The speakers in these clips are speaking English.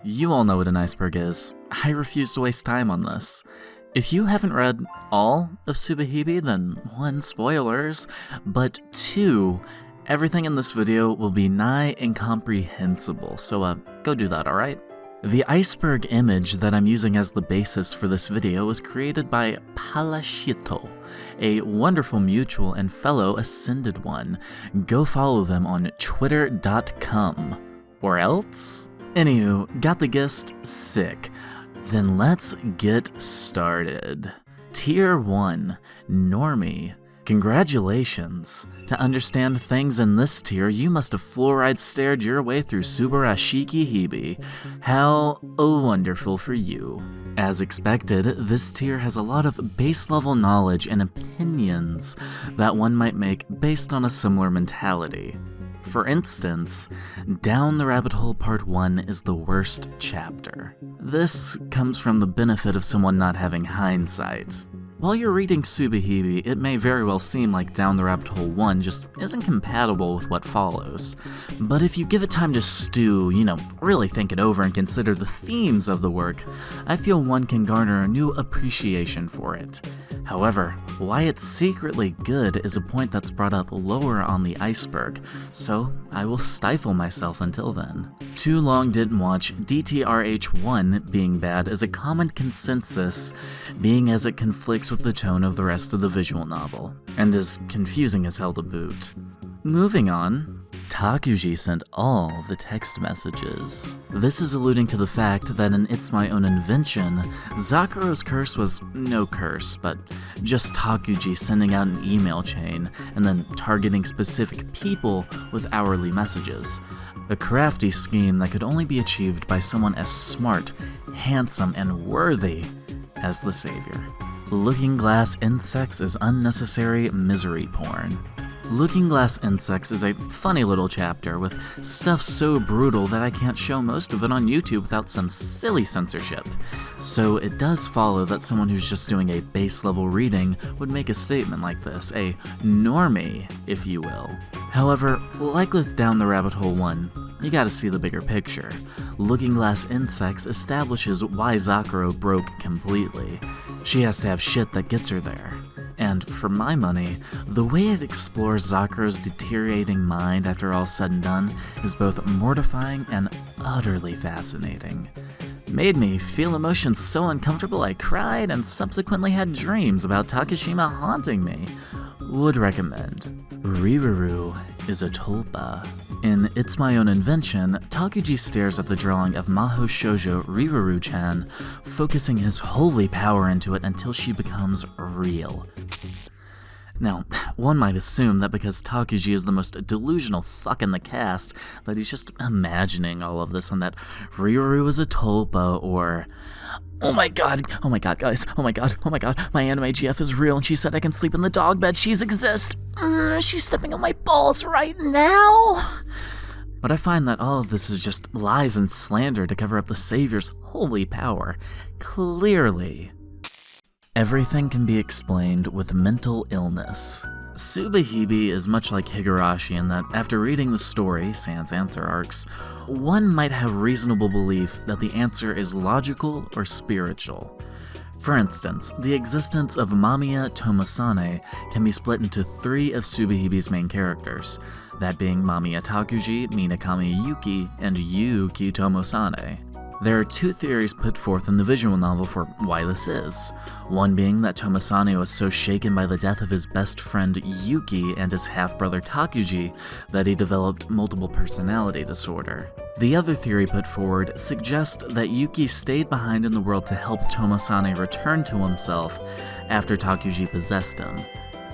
You all know what an iceberg is. I refuse to waste time on this. If you haven't read all of Subahibi, then 1, spoilers, but 2, everything in this video will be nigh incomprehensible, so go do that, alright? The iceberg image that I'm using as the basis for this video was created by Palashito, a wonderful mutual and fellow Ascended one. Go follow them on twitter.com. Or else? Anywho, got the gist? Sick. Then let's get started. Tier 1, Normie. Congratulations! To understand things in this tier, you must have fluoride stared your way through Subahibi. How wonderful for you. As expected, this tier has a lot of base-level knowledge and opinions that one might make based on a similar mentality. For instance, Down the Rabbit Hole Part 1 is the worst chapter. This comes from the benefit of someone not having hindsight. While you're reading Subahibi, it may very well seem like Down the Rabbit Hole 1 just isn't compatible with what follows. But if you give it time to stew, really think it over and consider the themes of the work, I feel one can garner a new appreciation for it. However, why it's secretly good is a point that's brought up lower on the iceberg, so I will stifle myself until then. Too long didn't watch DTRH1 being bad is a common consensus, being as it conflicts with the tone of the rest of the visual novel, and is confusing as hell to boot. Moving on, Takuji sent all the text messages. This is alluding to the fact that in It's My Own Invention, Zakuro's curse was no curse, but just Takuji sending out an email chain and then targeting specific people with hourly messages. A crafty scheme that could only be achieved by someone as smart, handsome, and worthy as the savior. Looking Glass Insects is unnecessary misery porn. Looking Glass Insects is a funny little chapter with stuff so brutal that I can't show most of it on YouTube without some silly censorship. So it does follow that someone who's just doing a base level reading would make a statement like this, a normie, if you will. However, like with Down the Rabbit Hole 1, you gotta see the bigger picture. Looking Glass Insects establishes why Zakuro broke completely. She has to have shit that gets her there. And for my money, the way it explores Zakuro's deteriorating mind after all said and done is both mortifying and utterly fascinating. Made me feel emotions so uncomfortable I cried and subsequently had dreams about Takashima haunting me. Would recommend. Riruru is a Tulpa. In It's My Own Invention, Takuji stares at the drawing of Maho Shoujo Riruru-chan, focusing his holy power into it until she becomes real. Now, one might assume that because Takuji is the most delusional fuck in the cast, that he's just imagining all of this and that Riruru is a Tulpa, or oh my god guys, oh my god, my anime GF is real and she said I can sleep in the dog bed, she's exist! She's stepping on my balls right now! But I find that all of this is just lies and slander to cover up the Savior's holy power. Clearly. Everything can be explained with mental illness. Subahibi is much like Higurashi in that after reading the story, sans answer arcs, one might have reasonable belief that the answer is logical or spiritual. For instance, the existence of Mamiya Tomosane can be split into 3 of Subahibi's main characters, that being Mamiya Takuji, Minakami Yuki, and Yuki Tomosane. There are 2 theories put forth in the visual novel for why this is. One being that Tomosane was so shaken by the death of his best friend Yuki and his half-brother Takuji that he developed multiple personality disorder. The other theory put forward suggests that Yuki stayed behind in the world to help Tomosane return to himself after Takuji possessed him.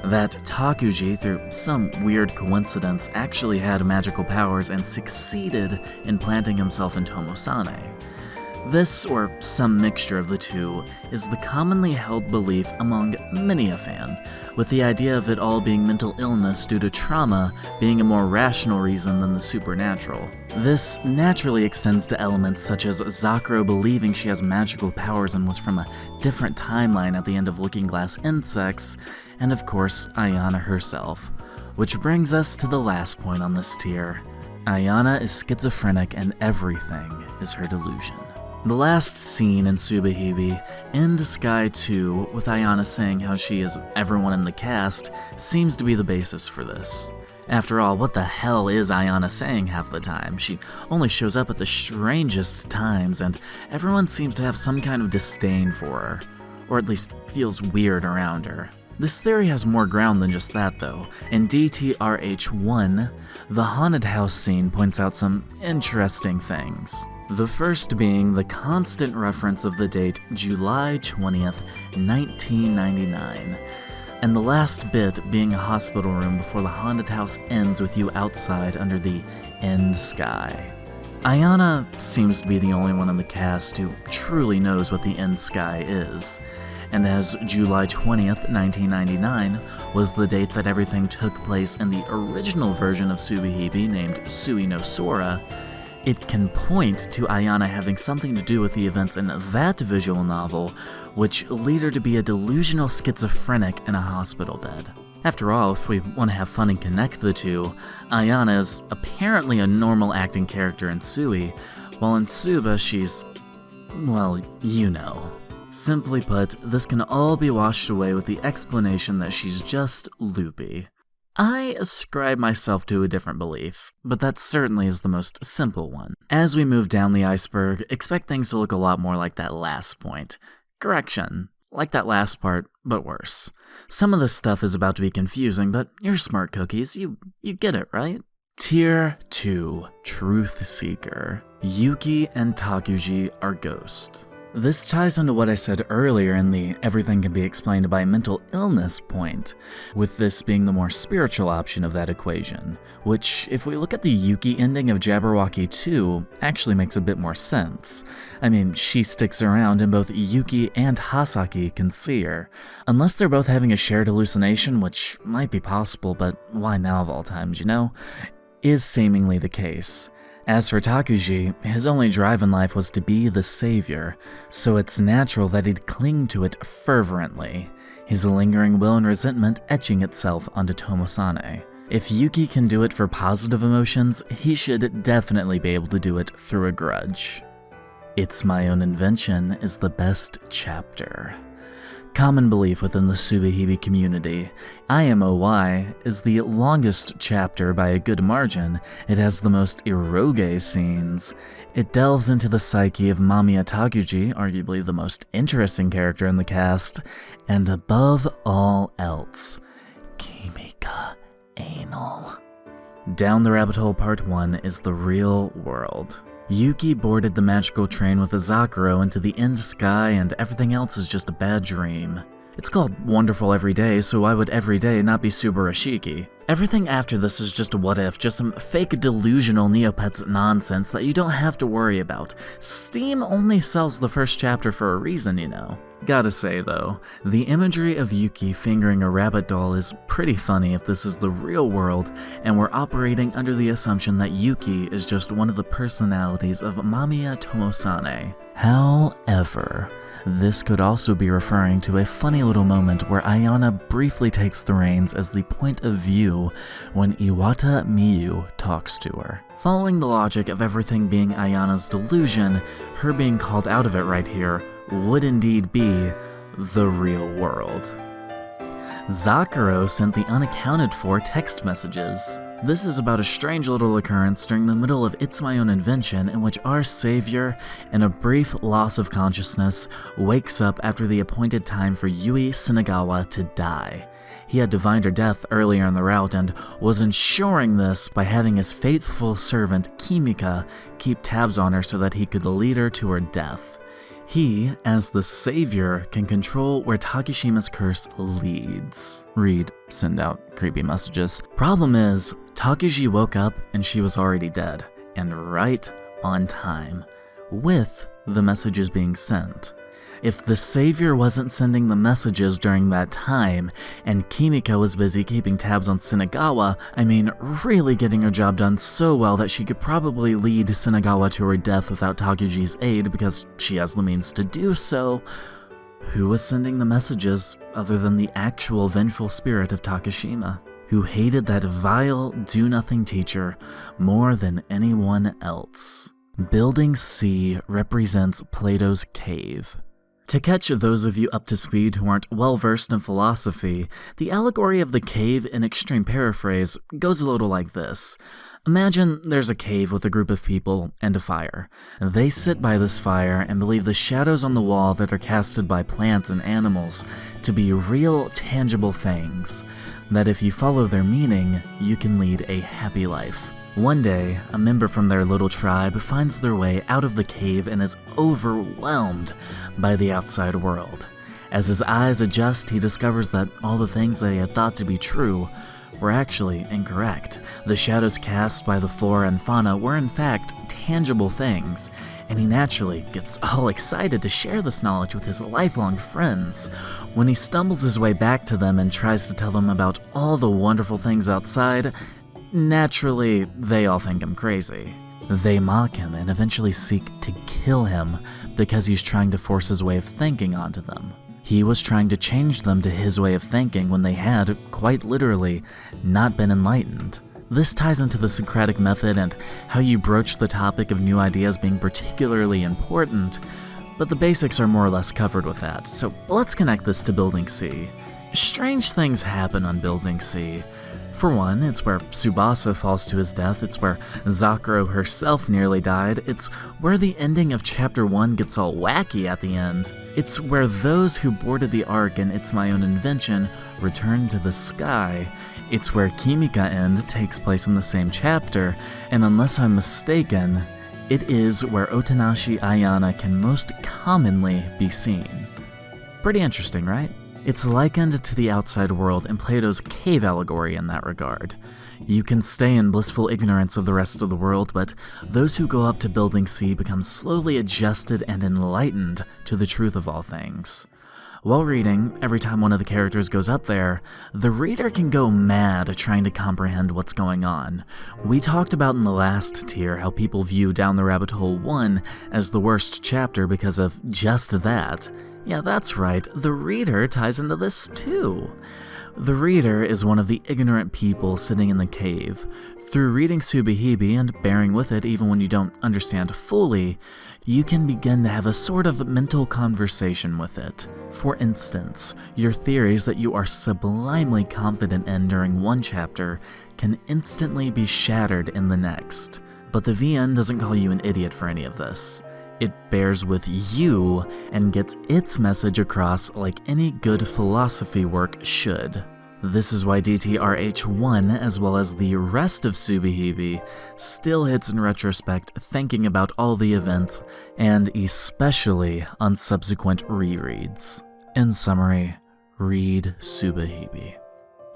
That Takuji, through some weird coincidence, actually had magical powers and succeeded in planting himself in Tomosane. This, or some mixture of the two, is the commonly held belief among many a fan, with the idea of it all being mental illness due to trauma being a more rational reason than the supernatural. This naturally extends to elements such as Zakuro believing she has magical powers and was from a different timeline at the end of Looking Glass Insects, and of course, Ayana herself. Which brings us to the last point on this tier, Ayana is schizophrenic and everything is her delusion. The last scene in Subahibi, End Sky 2, with Ayana saying how she is everyone in the cast, seems to be the basis for this. After all, what the hell is Ayana saying half the time? She only shows up at the strangest times, and everyone seems to have some kind of disdain for her, or at least feels weird around her. This theory has more ground than just that, though. In DTRH1, the haunted house scene points out some interesting things. The first being the constant reference of the date July 20th, 1999, and the last bit being a hospital room before the haunted house ends with you outside under the end sky. Ayana seems to be the only one in the cast who truly knows what the end sky is, and as July 20th, 1999 was the date that everything took place in the original version of Subahibi named Tsui no Sora, it can point to Ayana having something to do with the events in that visual novel, which lead her to be a delusional schizophrenic in a hospital bed. After all, if we want to have fun and connect the two, Ayana is apparently a normal acting character in Tsui, while in Suba she's, well, you know. Simply put, this can all be washed away with the explanation that she's just loopy. I ascribe myself to a different belief, but that certainly is the most simple one. As we move down the iceberg, expect things to look a lot more like that last point. Correction, like that last part, but worse. Some of this stuff is about to be confusing, but you're smart cookies, you get it, right? Tier 2, Truth Seeker. Yuki and Takuji are ghosts. This ties into what I said earlier in the everything can be explained by mental illness point, with this being the more spiritual option of that equation, which, if we look at the Yuki ending of Jabberwocky II, actually makes a bit more sense. I mean, she sticks around and both Yuki and Hasaki can see her. Unless they're both having a shared hallucination, which might be possible, but why now of all times, you know? Is seemingly the case. As for Takuji, his only drive in life was to be the savior, so it's natural that he'd cling to it fervently, his lingering will and resentment etching itself onto Tomosane. If Yuki can do it for positive emotions, he should definitely be able to do it through a grudge. It's My Own Invention is the best chapter. Common belief within the Subahibi community, IMOI is the longest chapter by a good margin. It has the most eroge scenes. It delves into the psyche of Mamiya Takuji, arguably the most interesting character in the cast, and above all else, Kimika anal. Down the Rabbit Hole Part 1 is the real world. Yuki boarded the magical train with a Zakuro into the end sky and everything else is just a bad dream. It's called Wonderful Every Day, so why would every day not be Subarashiki? Everything after this is just a what if, just some fake delusional Neopets nonsense that you don't have to worry about. Steam only sells the first chapter for a reason, you know. Gotta say though, the imagery of Yuki fingering a rabbit doll is pretty funny if this is the real world and we're operating under the assumption that Yuki is just one of the personalities of Mamiya Tomosane. However, this could also be referring to a funny little moment where Ayana briefly takes the reins as the point of view when Iwata Miyu talks to her. Following the logic of everything being Ayana's delusion, her being called out of it right here would indeed be the real world. Zakuro sent the unaccounted for text messages. This is about a strange little occurrence during the middle of It's My Own Invention in which our savior, in a brief loss of consciousness, wakes up after the appointed time for Yui Shinagawa to die. He had divined her death earlier in the route and was ensuring this by having his faithful servant Kimika keep tabs on her so that he could lead her to her death. He, as the savior, can control where Takishima's curse leads. Read, send out creepy messages. Problem is, Takuji woke up and she was already dead, and right on time, with the messages being sent. If the savior wasn't sending the messages during that time, and Kimika was busy keeping tabs on Shinagawa, I mean, really getting her job done so well that she could probably lead Shinagawa to her death without Takuji's aid because she has the means to do so, who was sending the messages other than the actual vengeful spirit of Takashima? who hated that vile, do-nothing teacher more than anyone else. Building C represents Plato's Cave. To catch those of you up to speed who aren't well-versed in philosophy, the allegory of the cave in extreme paraphrase goes a little like this. Imagine there's a cave with a group of people and a fire. They sit by this fire and believe the shadows on the wall that are casted by plants and animals to be real, tangible things, that if you follow their meaning, you can lead a happy life. One day, a member from their little tribe finds their way out of the cave and is overwhelmed by the outside world. As his eyes adjust, he discovers that all the things that he had thought to be true were actually incorrect. The shadows cast by the flora and fauna were in fact tangible things, and he naturally gets all excited to share this knowledge with his lifelong friends. When he stumbles his way back to them and tries to tell them about all the wonderful things outside, naturally, they all think him crazy. They mock him and eventually seek to kill him because he's trying to force his way of thinking onto them. He was trying to change them to his way of thinking when they had, quite literally, not been enlightened. This ties into the Socratic method and how you broach the topic of new ideas being particularly important, but the basics are more or less covered with that, so let's connect this to Building C. Strange things happen on Building C. For one, it's where Tsubasa falls to his death, it's where Zakuro herself nearly died, it's where the ending of Chapter 1 gets all wacky at the end. It's where those who boarded the Ark in It's My Own Invention return to the sky. It's where Kimika End takes place in the same chapter, and unless I'm mistaken, it is where Otonashi Ayana can most commonly be seen. Pretty interesting, right? It's likened to the outside world in Plato's cave allegory in that regard. You can stay in blissful ignorance of the rest of the world, but those who go up to Building C become slowly adjusted and enlightened to the truth of all things. While reading, every time one of the characters goes up there, the reader can go mad trying to comprehend what's going on. We talked about in the last tier how people view Down the Rabbit Hole 1 as the worst chapter because of just that. Yeah, that's right, the reader ties into this too. The reader is one of the ignorant people sitting in the cave. Through reading Subahibi and bearing with it even when you don't understand fully, you can begin to have a sort of mental conversation with it. For instance, your theories that you are sublimely confident in during one chapter can instantly be shattered in the next. But the VN doesn't call you an idiot for any of this. It bears with you and gets its message across like any good philosophy work should. This is why DTRH1, as well as the rest of Subahibi, still hits in retrospect thinking about all the events, and especially on subsequent rereads. In summary, read Subahibi.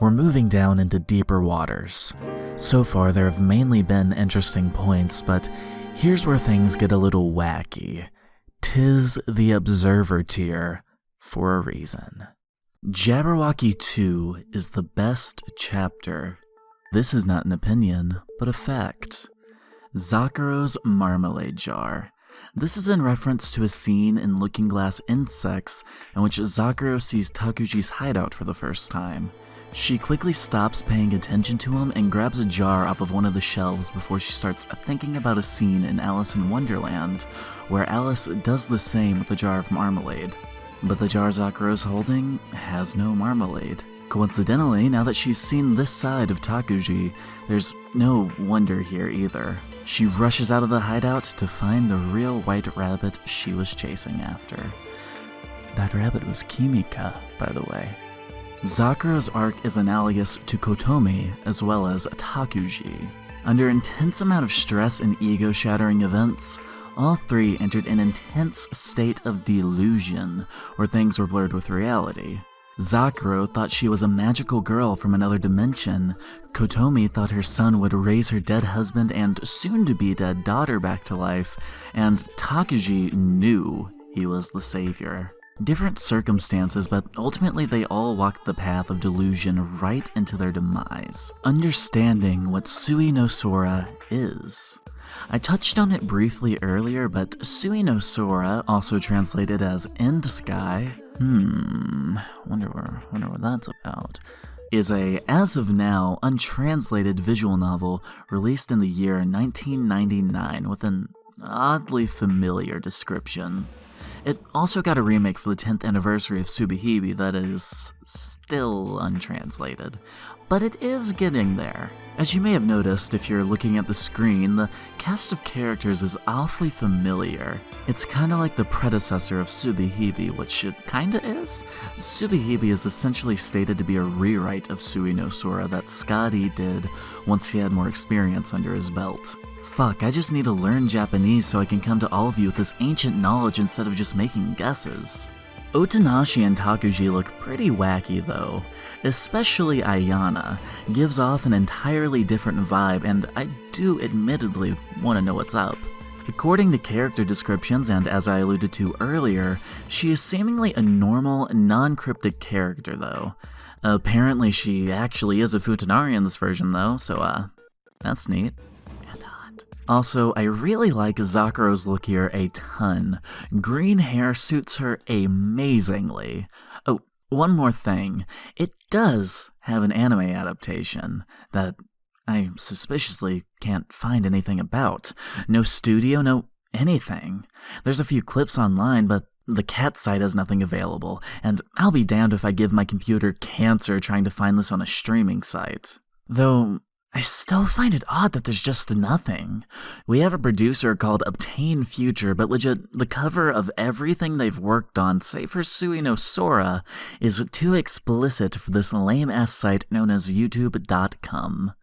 We're moving down into deeper waters. So far there have mainly been interesting points, but here's where things get a little wacky. 'Tis the Observer tier for a reason. Jabberwocky II is the best chapter. This is not an opinion, but a fact. Zakuro's Marmalade Jar. This is in reference to a scene in Looking Glass Insects in which Zakuro sees Takuji's hideout for the first time. She quickly stops paying attention to him and grabs a jar off of one of the shelves before she starts thinking about a scene in Alice in Wonderland, where Alice does the same with a jar of marmalade. But the jar Zakuro's holding has no marmalade. Coincidentally, now that she's seen this side of Takuji, there's no wonder here either. She rushes out of the hideout to find the real white rabbit she was chasing after. That rabbit was Kimika, by the way. Zakuro's arc is analogous to Kotomi as well as Takuji. Under intense amount of stress and ego-shattering events, all three entered an intense state of delusion, where things were blurred with reality. Zakuro thought she was a magical girl from another dimension, Kotomi thought her son would raise her dead husband and soon-to-be-dead daughter back to life, and Takuji knew he was the savior. Different circumstances, but ultimately they all walked the path of delusion right into their demise, understanding what Tsui no Sora is. I touched on it briefly earlier, but Tsui no Sora, also translated as End Sky, wonder what that's about. is a, as of now, untranslated visual novel released in the year 1999 with an oddly familiar description. It also got a remake for the 10th anniversary of Subahibi that is still untranslated, but it is getting there. As you may have noticed if you're looking at the screen, the cast of characters is awfully familiar. It's kinda like the predecessor of Subahibi, which it kinda is. Subahibi is essentially stated to be a rewrite of Tsui no Sora that Scotty did once he had more experience under his belt. Fuck, I just need to learn Japanese so I can come to all of you with this ancient knowledge instead of just making guesses. Otonashi and Takuji look pretty wacky though, especially Ayana gives off an entirely different vibe, and I do admittedly want to know what's up. According to character descriptions, and as I alluded to earlier, she is seemingly a normal, non-cryptic character though. Apparently she actually is a Futanari in this version though, so that's neat. Also, I really like Zakuro's look here a ton. Green hair suits her amazingly. Oh, one more thing. It does have an anime adaptation that I suspiciously can't find anything about. No studio, no anything. There's a few clips online, but the cat site has nothing available, and I'll be damned if I give my computer cancer trying to find this on a streaming site. Though, I still find it odd that there's just nothing. We have a producer called Obtain Future, but legit, the cover of everything they've worked on, save for Tsui no Sora, is too explicit for this lame-ass site known as YouTube.com.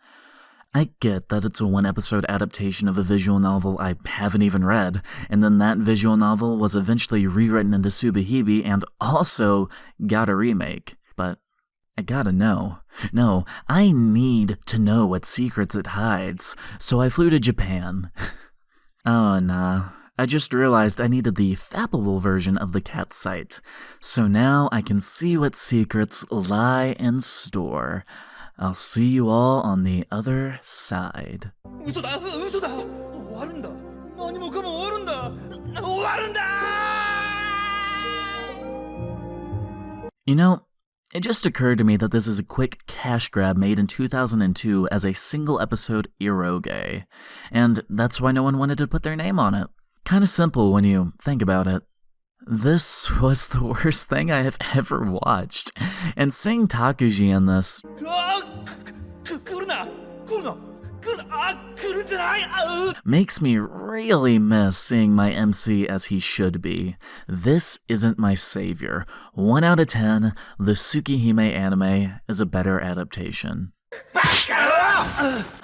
I get that it's a one-episode adaptation of a visual novel I haven't even read, and then that visual novel was eventually rewritten into Subahibi and also got a remake, but I gotta know. No, I need to know what secrets it hides, so I flew to Japan. Oh nah, I just realized I needed the fappable version of the cat site, so now I can see what secrets lie in store. I'll see you all on the other side. You know, it just occurred to me that this is a quick cash grab made in 2002 as a single episode eroge, and that's why no one wanted to put their name on it. Kinda simple when you think about it. This was the worst thing I have ever watched, and seeing Takuji in this makes me really miss seeing my MC as he should be. This isn't my savior. 1 out of 10, the Tsukihime anime is a better adaptation.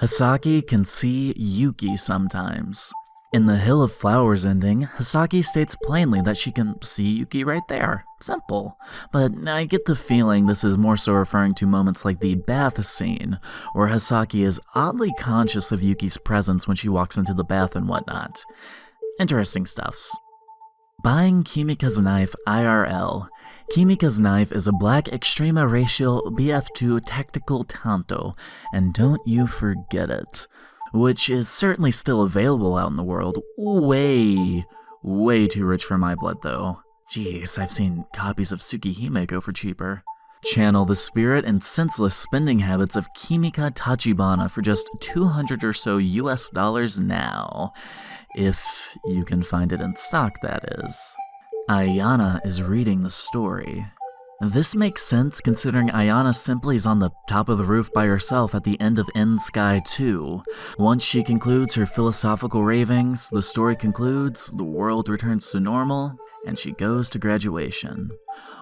Hisaki can see Yuki sometimes. In the Hill of Flowers ending, Hisaki states plainly that she can see Yuki right there. Simple. But I get the feeling this is more so referring to moments like the bath scene, where Hisaki is oddly conscious of Yuki's presence when she walks into the bath and whatnot. Interesting stuffs. Buying Kimika's knife IRL. Kimika's knife is a black Extrema Racial BF2 Tactical Tanto, and don't you forget it. Which is certainly still available out in the world. Way too rich for my blood though. Jeez, I've seen copies of Tsukihime go for cheaper. Channel the spirit and senseless spending habits of Kimika Tachibana for just $200 or so US dollars now. If you can find it in stock, that is. Ayana is reading the story. This makes sense considering Ayana simply is on the top of the roof by herself at the end of End Sky 2. Once she concludes her philosophical ravings, the story concludes, the world returns to normal, and she goes to graduation.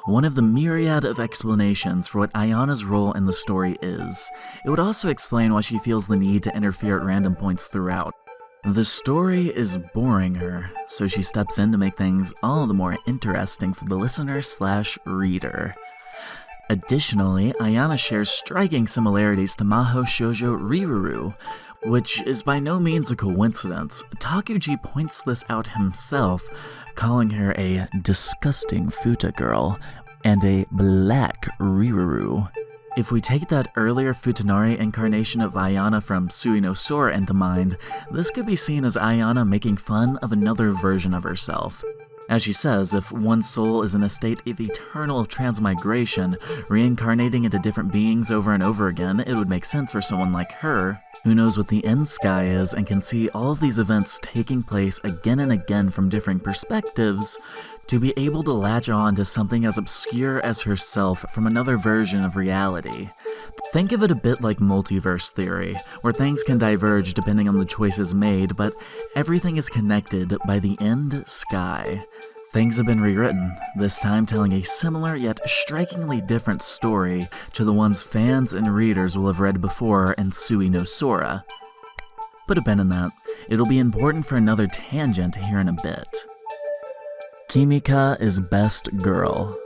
One of the myriad of explanations for what Ayana's role in the story is. It would also explain why she feels the need to interfere at random points throughout. The story is boring her, so she steps in to make things all the more interesting for the listener/reader. Additionally, Ayana shares striking similarities to Mahou shoujo Riruru, which is by no means a coincidence. Takuji points this out himself, calling her a disgusting futa girl and a black Riruru. If we take that earlier Futanari incarnation of Ayana from Tsui no Sora into mind, this could be seen as Ayana making fun of another version of herself. As she says, if one soul is in a state of eternal transmigration, reincarnating into different beings over and over again, it would make sense for someone like her, who knows what the end sky is and can see all of these events taking place again and again from different perspectives, to be able to latch on to something as obscure as herself from another version of reality. Think of it a bit like multiverse theory, where things can diverge depending on the choices made, but everything is connected by the end sky. Things have been rewritten, this time telling a similar yet strikingly different story to the ones fans and readers will have read before in Tsui no Sora. Put a pin in that. It'll be important for another tangent here in a bit. Kimika is best girl.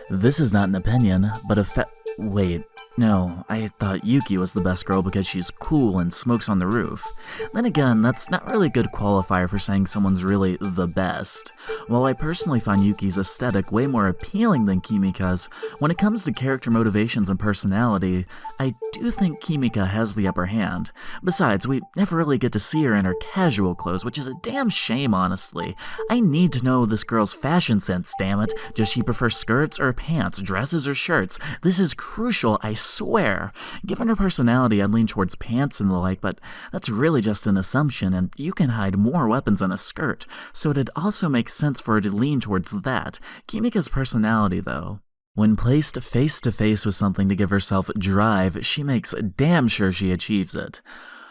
This is not an opinion, but a wait. No, I thought Yuki was the best girl because she's cool and smokes on the roof. Then again, that's not really a good qualifier for saying someone's really the best. While I personally find Yuki's aesthetic way more appealing than Kimika's, when it comes to character motivations and personality, I do think Kimika has the upper hand. Besides, we never really get to see her in her casual clothes, which is a damn shame, honestly. I need to know this girl's fashion sense, damn it. Does she prefer skirts or pants, dresses or shirts? This is crucial, I swear. Given her personality, I'd lean towards pants and the like, but that's really just an assumption, and you can hide more weapons in a skirt, so it'd also make sense for her to lean towards that. Kimika's personality, though. When placed face to face with something to give herself drive, she makes damn sure she achieves it.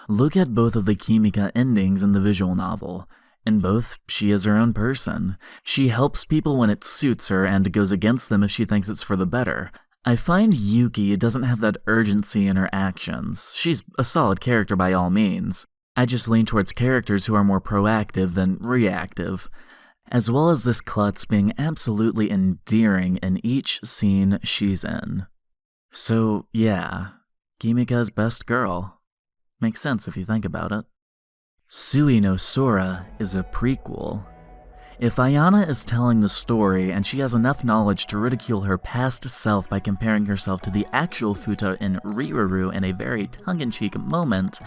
Look at both of the Kimika endings in the visual novel. In both, she is her own person. She helps people when it suits her and goes against them if she thinks it's for the better. I find Yuki doesn't have that urgency in her actions. She's a solid character by all means. I just lean towards characters who are more proactive than reactive, as well as this klutz being absolutely endearing in each scene she's in. So yeah, Kimika's best girl. Makes sense if you think about it. Tsui no Sora is a prequel. If Ayana is telling the story and she has enough knowledge to ridicule her past self by comparing herself to the actual Futa in Riruru in a very tongue-in-cheek moment,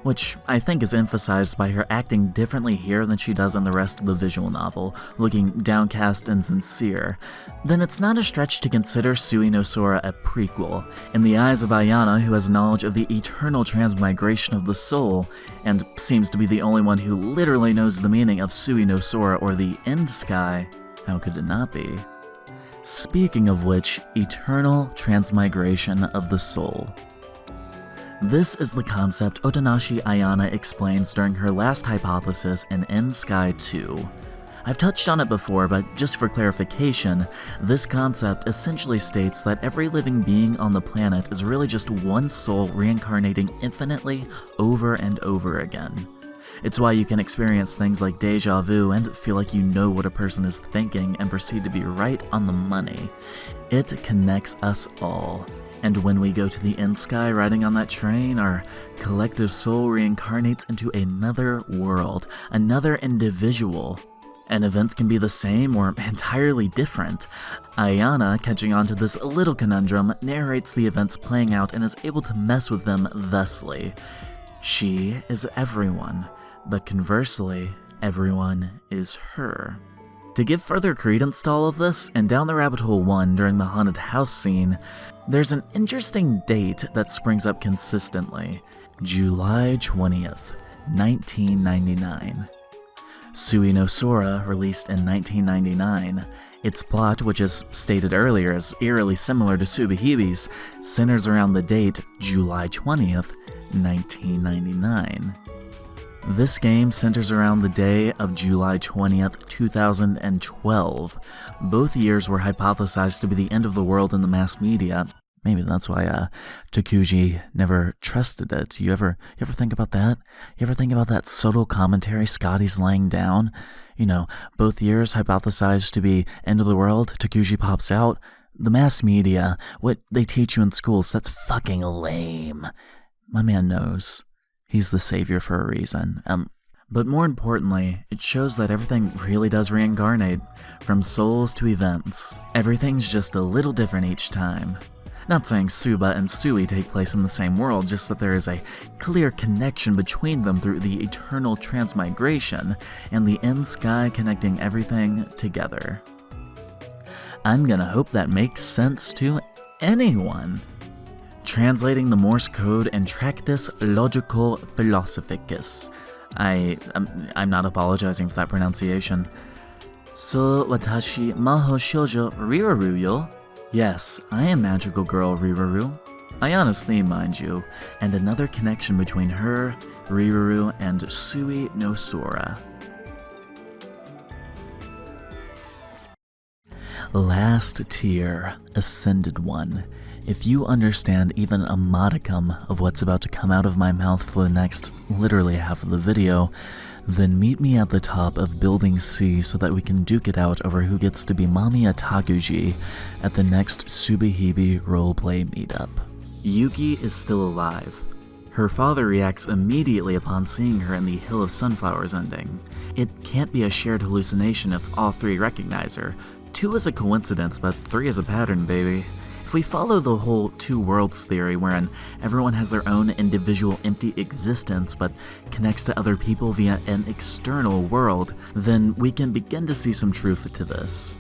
which I think is emphasized by her acting differently here than she does in the rest of the visual novel, looking downcast and sincere, then it's not a stretch to consider Tsui no Sora a prequel, in the eyes of Ayana, who has knowledge of the eternal transmigration of the soul, and seems to be the only one who literally knows the meaning of Tsui no Sora or the end sky. How could it not be? Speaking of which, eternal transmigration of the soul. This is the concept Otonashi Ayana explains during her last hypothesis in End Sky 2. I've touched on it before, but just for clarification, this concept essentially states that every living being on the planet is really just one soul reincarnating infinitely over and over again. It's why you can experience things like deja vu and feel like you know what a person is thinking and proceed to be right on the money. It connects us all. And when we go to the end sky riding on that train, our collective soul reincarnates into another world, another individual. And events can be the same or entirely different. Ayana, catching on to this little conundrum, narrates the events playing out and is able to mess with them thusly. She is everyone, but conversely, everyone is her. To give further credence to all of this, and down the rabbit hole 1 during the haunted house scene, there's an interesting date that springs up consistently. July 20th, 1999. Tsui no Sora, released in 1999. Its plot, which is stated earlier as eerily similar to Subahibi's, centers around the date July 20th, 1999. This game centers around the day of July 20th, 2012. Both years were hypothesized to be the end of the world in the mass media. Maybe that's why Takuji never trusted it. You ever think about that? You ever think about that subtle commentary Scotty's laying down? You know, both years hypothesized to be end of the world, Takuji pops out. The mass media, what they teach you in schools, that's fucking lame. My man knows. He's the savior for a reason. But more importantly, it shows that everything really does reincarnate, from souls to events. Everything's just a little different each time. Not saying Suba and Tsui take place in the same world, just that there is a clear connection between them through the eternal transmigration and the end sky connecting everything together. I'm gonna hope that makes sense to anyone. Translating the Morse code and Tractus Logico Philosophicus. I'm not apologizing for that pronunciation. So watashi maho shoujo Riruru yo? Yes, I am magical girl Riruru. Ayana's theme, mind you, and another connection between her, Riruru, and Tsui no Sora. Last tier, Ascended One. If you understand even a modicum of what's about to come out of my mouth for the next literally half of the video, then meet me at the top of Building C so that we can duke it out over who gets to be Mamiya Takuji at the next Subahibi roleplay meetup. Yuki is still alive. Her father reacts immediately upon seeing her in the Hill of Sunflowers ending. It can't be a shared hallucination if all three recognize her. 2 is a coincidence, but 3 is a pattern, baby. If we follow the whole two worlds theory wherein everyone has their own individual empty existence but connects to other people via an external world, then we can begin to see some truth to this.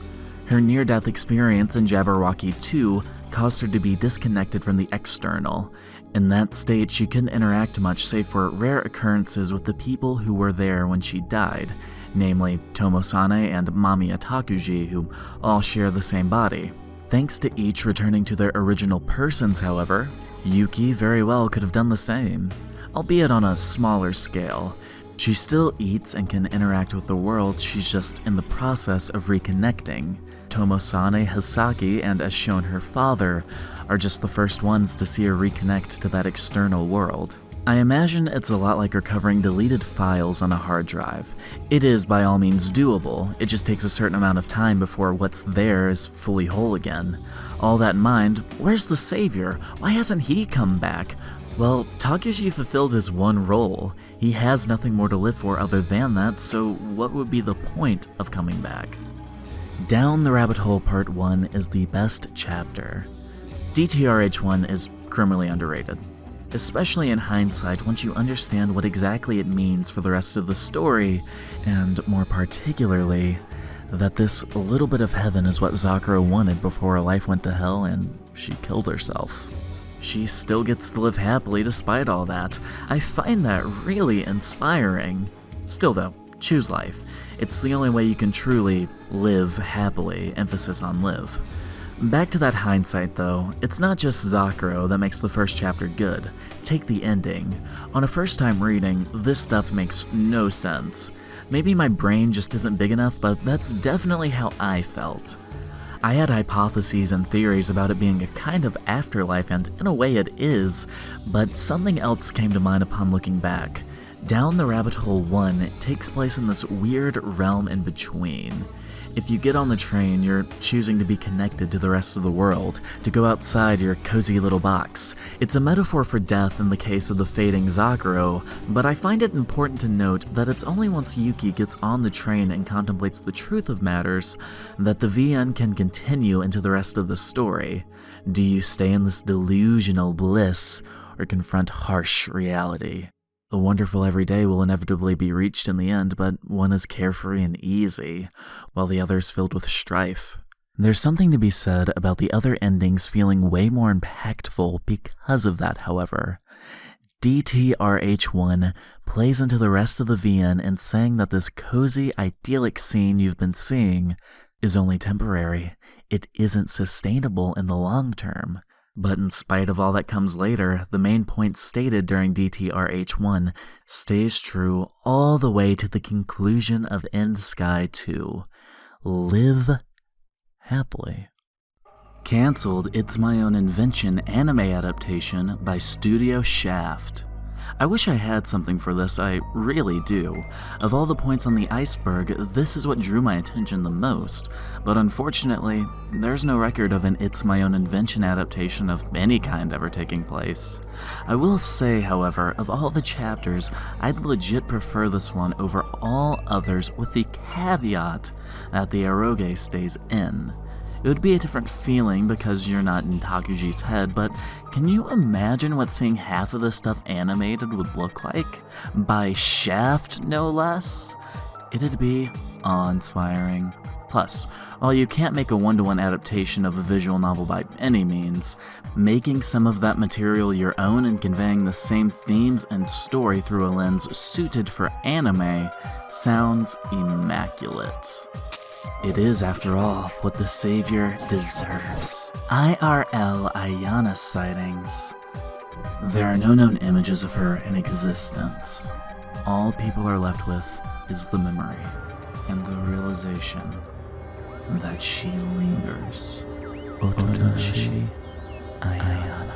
Her near-death experience in Jabberwocky II caused her to be disconnected from the external. In that state, she couldn't interact much save for rare occurrences with the people who were there when she died, namely Tomo-sane and Mamiya Takuji, who all share the same body. Thanks to each returning to their original persons, however, Yuki very well could have done the same, albeit on a smaller scale. She still eats and can interact with the world, she's just in the process of reconnecting. Tomo-sane, Hasaki, and as shown her father, are just the first ones to see her reconnect to that external world. I imagine it's a lot like recovering deleted files on a hard drive. It is by all means doable, it just takes a certain amount of time before what's there is fully whole again. All that in mind, where's the savior? Why hasn't he come back? Well, Takuji fulfilled his one role. He has nothing more to live for other than that, so what would be the point of coming back? Down the Rabbit Hole Part 1 is the best chapter. DTRH1 is criminally underrated. Especially in hindsight once you understand what exactly it means for the rest of the story, and more particularly, that this little bit of heaven is what Zakuro wanted before her life went to hell and she killed herself. She still gets to live happily despite all that. I find that really inspiring. Still though, choose life. It's the only way you can truly live happily, emphasis on live. Back to that hindsight though, it's not just Zakuro that makes the first chapter good. Take the ending. On a first time reading, this stuff makes no sense. Maybe my brain just isn't big enough, but that's definitely how I felt. I had hypotheses and theories about it being a kind of afterlife, and in a way it is, but something else came to mind upon looking back. Down the Rabbit Hole 1 takes place in this weird realm in between. If you get on the train, you're choosing to be connected to the rest of the world, to go outside your cozy little box. It's a metaphor for death in the case of the fading Zakuro, but I find it important to note that it's only once Yuki gets on the train and contemplates the truth of matters that the VN can continue into the rest of the story. Do you stay in this delusional bliss, or confront harsh reality? A wonderful everyday will inevitably be reached in the end, but one is carefree and easy, while the other is filled with strife. There's something to be said about the other endings feeling way more impactful because of that, however. DTRH1 plays into the rest of the VN in saying that this cozy, idyllic scene you've been seeing is only temporary. It isn't sustainable in the long term. But in spite of all that comes later, the main point stated during DTRH1 stays true all the way to the conclusion of End Sky 2. Live happily. Cancelled It's My Own Invention anime adaptation by Studio Shaft. I wish I had something for this, I really do. Of all the points on the iceberg, this is what drew my attention the most, but unfortunately, there's no record of an It's My Own Invention adaptation of any kind ever taking place. I will say, however, of all the chapters, I'd legit prefer this one over all others with the caveat that the eroge stays in. It would be a different feeling because you're not in Takuji's head, but can you imagine what seeing half of this stuff animated would look like? By Shaft, no less? It'd be awe-inspiring. Plus, while you can't make a one-to-one adaptation of a visual novel by any means, making some of that material your own and conveying the same themes and story through a lens suited for anime sounds immaculate. It is, after all, what the savior deserves. IRL Ayana sightings. There are no known images of her in existence. All people are left with is the memory and the realization that she lingers. Otonashi Ayana.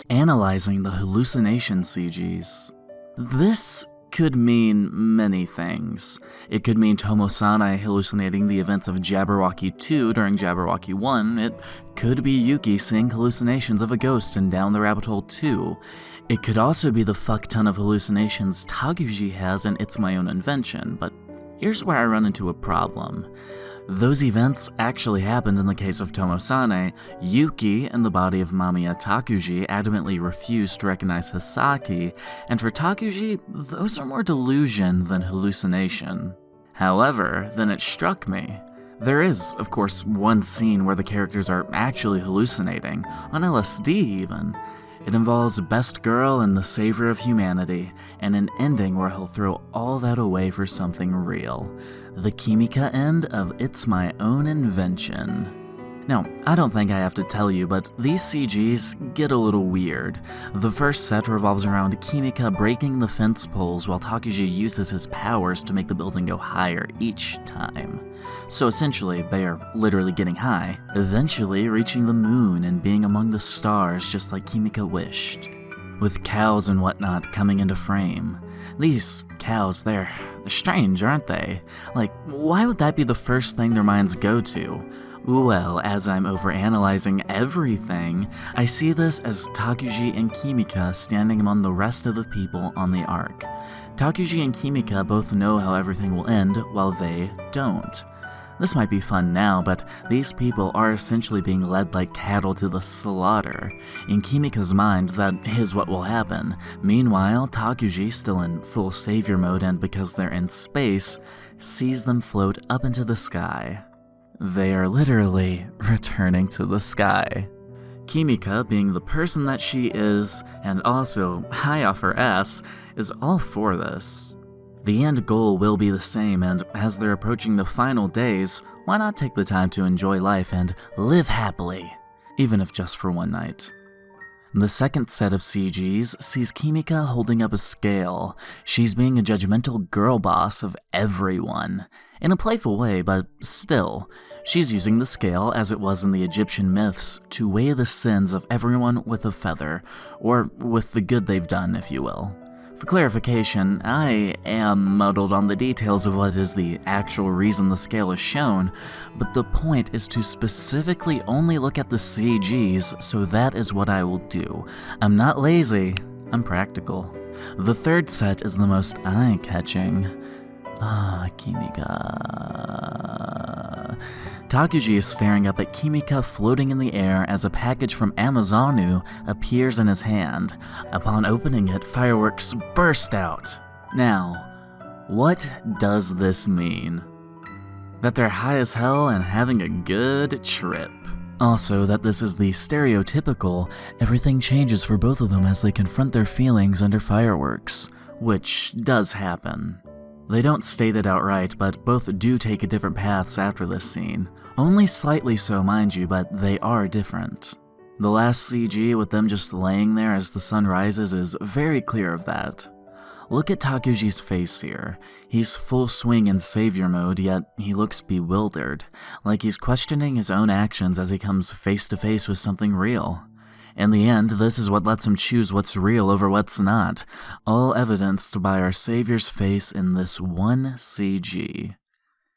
Analyzing the hallucination CGs. This could mean many things. It could mean Tomo-sanai hallucinating the events of Jabberwocky II during Jabberwocky I. It could be Yuki seeing hallucinations of a ghost in Down the Rabbit Hole 2. It could also be the fuck ton of hallucinations Takuji has in It's My Own Invention, but here's where I run into a problem. Those events actually happened in the case of Tomo-sanai. Yuki, in the body of Mamiya Takuji, adamantly refused to recognize Hisaki, and for Takuji, those are more delusion than hallucination. However, then it struck me. There is, of course, one scene where the characters are actually hallucinating, on LSD even. It involves Best Girl and the Savior of Humanity, and an ending where he'll throw all that away for something real. The Kimika end of It's My Own Invention. Now, I don't think I have to tell you, but these CGs get a little weird. The first set revolves around Kimika breaking the fence poles while Takuji uses his powers to make the building go higher each time. So essentially, they are literally getting high, eventually reaching the moon and being among the stars just like Kimika wished. With cows and whatnot coming into frame. These cows, they're strange, aren't they? Like, why would that be the first thing their minds go to? Well, as I'm overanalyzing everything, I see this as Takuji and Kimika standing among the rest of the people on the ark. Takuji and Kimika both know how everything will end, while they don't. This might be fun now, but these people are essentially being led like cattle to the slaughter. In Kimika's mind, that is what will happen. Meanwhile, Takuji, still in full savior mode and because they're in space, sees them float up into the sky. They are literally returning to the sky. Kimika, being the person that she is, and also high off her ass, is all for this. The end goal will be the same, and as they're approaching the final days, why not take the time to enjoy life and live happily, even if just for one night. The second set of CGs sees Kimika holding up a scale. She's being a judgmental girl boss of everyone. In a playful way, but still. She's using the scale, as it was in the Egyptian myths, to weigh the sins of everyone with a feather, or with the good they've done, if you will. For clarification, I am muddled on the details of what is the actual reason the scale is shown, but the point is to specifically only look at the CGs, so that is what I will do. I'm not lazy, I'm practical. The third set is the most eye-catching. Kimika. Takuji is staring up at Kimika floating in the air as a package from Amazonu appears in his hand. Upon opening it, fireworks burst out. Now, what does this mean? That they're high as hell and having a good trip. Also, that this is the stereotypical, everything changes for both of them as they confront their feelings under fireworks, which does happen. They don't state it outright, but both do take different paths after this scene. Only slightly so, mind you, but they are different. The last CG with them just laying there as the sun rises is very clear of that. Look at Takuji's face here. He's full swing in savior mode, yet he looks bewildered, like he's questioning his own actions as he comes face to face with something real. In the end, this is what lets him choose what's real over what's not, all evidenced by our savior's face in this one CG.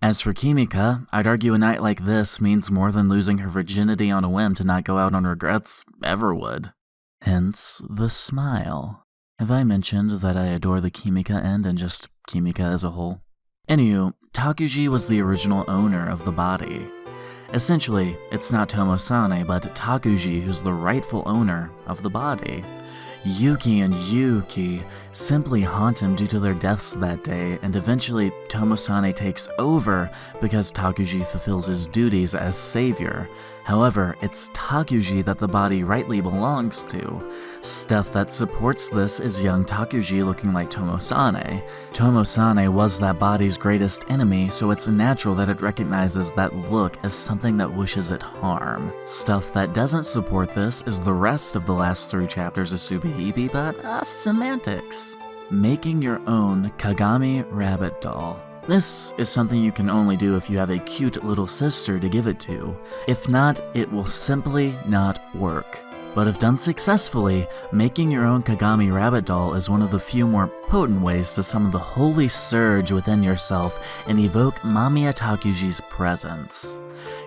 As for Kimika, I'd argue a night like this means more than losing her virginity on a whim to not go out on regrets ever would. Hence, the smile. Have I mentioned that I adore the Kimika end and just Kimika as a whole? Anywho, Takuji was the original owner of the body. Essentially, it's not Tomo-sane, but Takuji who's the rightful owner of the body. Yuki and Yuki simply haunt him due to their deaths that day, and eventually Tomo-sane takes over because Takuji fulfills his duties as savior. However, it's Takuji that the body rightly belongs to. Stuff that supports this is young Takuji looking like Tomo-sane. Tomo-sane was that body's greatest enemy, so it's natural that it recognizes that look as something that wishes it harm. Stuff that doesn't support this is the rest of the last 3 chapters of Subahibi, but semantics. Making your own Kagami rabbit doll. This is something you can only do if you have a cute little sister to give it to. If not, it will simply not work. But if done successfully, making your own Kagami rabbit doll is one of the few more potent ways to summon the holy surge within yourself and evoke Mamiya Takuji's presence.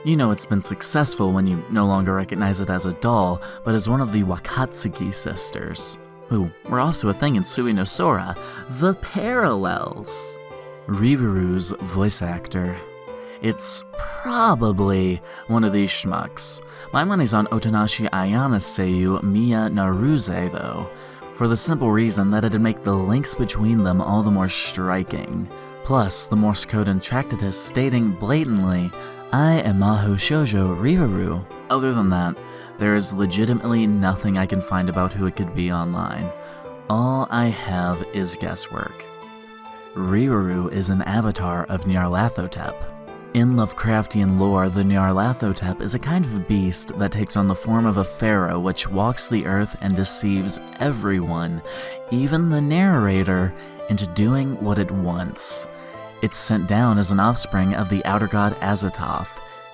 You know it's been successful when you no longer recognize it as a doll, but as one of the Wakatsuki sisters, who were also a thing in Tsui no Sora, the parallels. Riruru's voice actor. It's probably one of these schmucks. My money's on Otonashi Ayana Seiyu Miya Naruze though, for the simple reason that it'd make the links between them all the more striking. Plus, the Morse code in Tractatus stating blatantly, I am Mahou Shoujo Riruru. Other than that, there is legitimately nothing I can find about who it could be online. All I have is guesswork. Riruru is an avatar of Nyarlathotep. In Lovecraftian lore, the Nyarlathotep is a kind of beast that takes on the form of a pharaoh which walks the earth and deceives everyone, even the narrator, into doing what it wants. It's sent down as an offspring of the outer god Azathoth.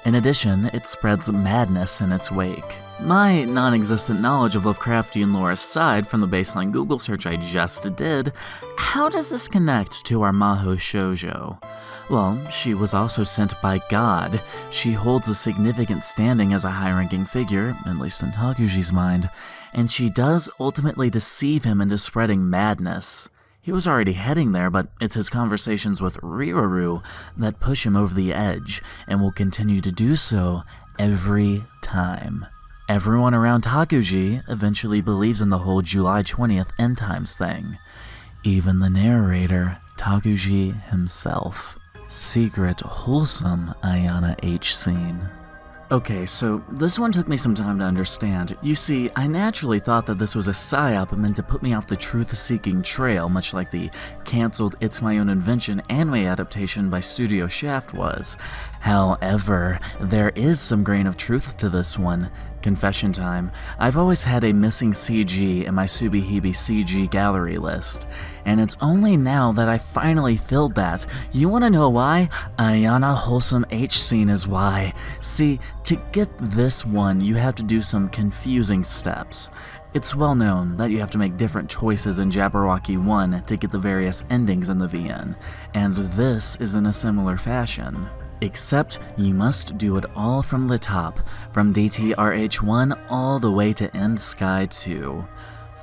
In addition, it spreads madness in its wake. My non-existent knowledge of Lovecraftian lore aside from the baseline Google search I just did, how does this connect to our Mahou Shoujo? Well, she was also sent by God. She holds a significant standing as a high-ranking figure, at least in Takuji's mind, and she does ultimately deceive him into spreading madness. He was already heading there, but it's his conversations with Riruru that push him over the edge, and will continue to do so every time. Everyone around Takuji eventually believes in the whole July 20th end times thing. Even the narrator, Takuji himself. Secret, wholesome Ayana H-scene. Okay, so this one took me some time to understand. You see, I naturally thought that this was a psyop meant to put me off the truth-seeking trail, much like the cancelled It's My Own Invention anime adaptation by Studio Shaft was. However, there is some grain of truth to this one. Confession time. I've always had a missing CG in my Subahibi CG gallery list, and it's only now that I finally filled that. You wanna know why? Ayana Wholesome H-scene is why. See, to get this one, you have to do some confusing steps. It's well known that you have to make different choices in Jabberwocky I to get the various endings in the VN, and this is in a similar fashion. Except you must do it all from the top, from DTRH1 all the way to End Sky 2.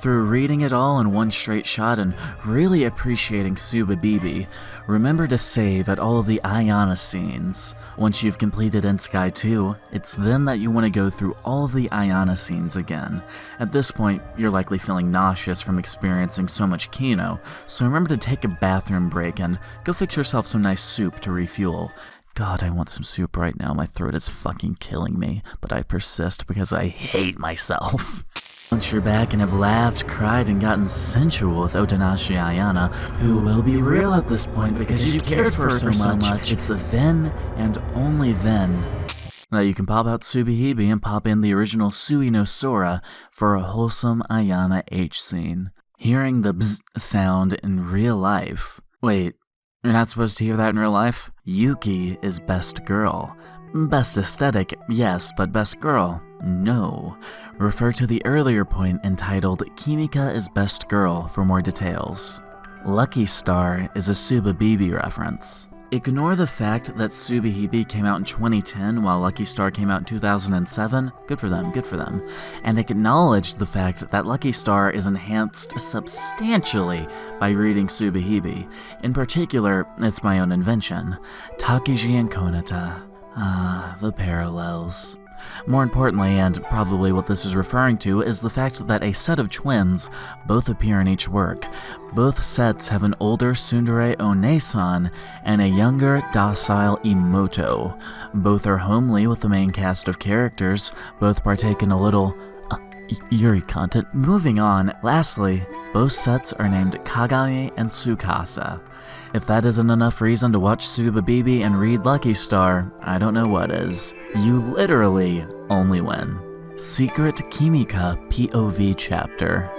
Through reading it all in one straight shot and really appreciating Subahibi, remember to save at all of the Ayana scenes. Once you've completed End Sky 2, it's then that you want to go through all of the Ayana scenes again. At this point, you're likely feeling nauseous from experiencing so much Kino, so remember to take a bathroom break and go fix yourself some nice soup to refuel. God, I want some soup right now. My throat is fucking killing me, but I persist because I hate myself. Once you're back and have laughed, cried, and gotten sensual with Otonashi Ayana, who will be real at this point because you cared for her so much, it's then and only then that you can pop out Subahibi and pop in the original Tsui no Sora for a wholesome Ayana H-scene. Hearing the bzz sound in real life. Wait. You're not supposed to hear that in real life? Yuki is best girl. Best aesthetic, yes, but best girl, no. Refer to the earlier point entitled Kimika is best girl for more details. Lucky Star is a Subahibi reference. Ignore the fact that Subahibi came out in 2010 while Lucky Star came out in 2007. Good for them, good for them. And acknowledge the fact that Lucky Star is enhanced substantially by reading Subahibi. In particular, It's My Own Invention. Takuji and Konata. The parallels. More importantly, and probably what this is referring to, is the fact that a set of twins both appear in each work. Both sets have an older tsundere One-san and a younger, docile Imoto. Both are homely with the main cast of characters, both partake in a little Yuri content. Moving on, lastly, both sets are named Kagami and Tsukasa. If that isn't enough reason to watch Subahibi and read Lucky Star, I don't know what is. You literally only win. Secret Kimika POV chapter.